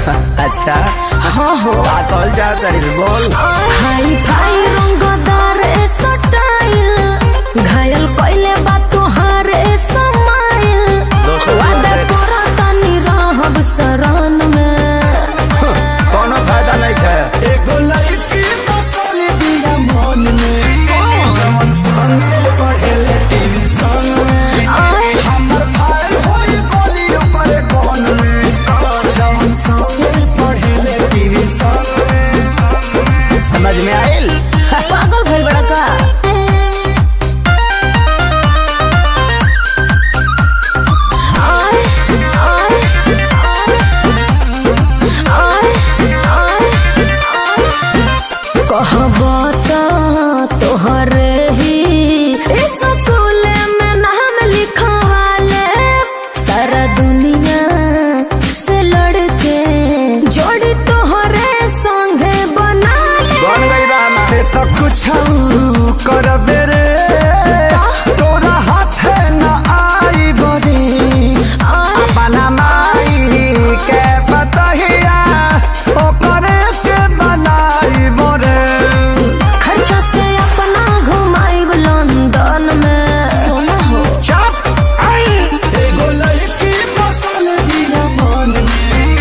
अच्छा हाँ हो कॉल जा बोल। हाई फाई रंगदार स्टाइल घायल पहले बात तोहार समाइल वादा करा तनी रहब शरण में कोनो फायदा नहीं है। एगो लड़की बसल दिया मन में जवन संगे पढ़ेले टीवी संग में हमर भाई होई कोली ओकर कोन में जवन संगे पढ़ेले टीवी संग में। समझ में आइल? पागल भइल बड़ा का तोहरे ही स्कूल में नाम लिखवाले सारा दुनिया से लड़के जोड़ी तोहरे संगे बना बन गई बा ते तो कुछ करबे रे तोरा हाथ न आई बड़ी अपना माई के बतहिया ओकरे के बनाई बरे खर्चा से अपना घुमाइब लंदन में सोना हो एगो लड़की बसल दिया मन में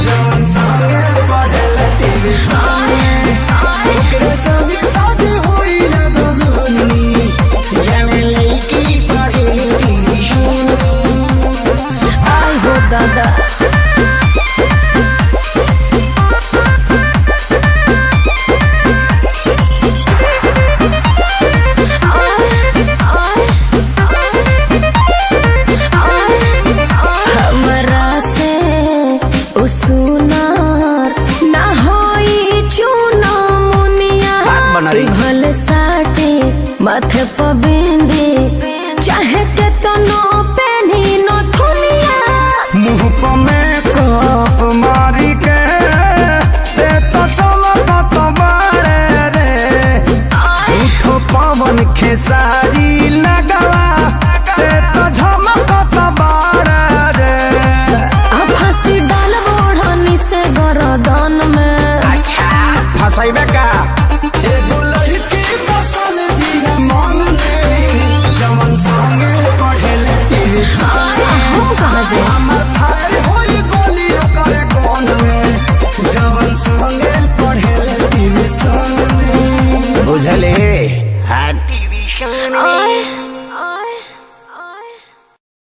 जवन संगे पढ़ेले टीवी संग ओकरे संगे शादी होई ना बगनी जमे लड़की पढ़ेले टीवी संग। आई हो दादा भले साटे माथे पर बिंदी चाहे के तो नो पेनी नो थुनिया मुँह पर मेकअप मारी के ते तो चलत तो बारे रे झूठो पवन खेसारी लगवा ते तो झमकत बारे रे आ फांसी डाल बोढ़नी से गरदन में फंसाइबे का एगो लड़की बसल दिया मन में जवन संगे पढ़ेले टीवी संग हम कहाँ जाए हमर भाई होई गोली ओकर कोन में जवन संगे पढ़ेले टीवी संग में बुझले। आए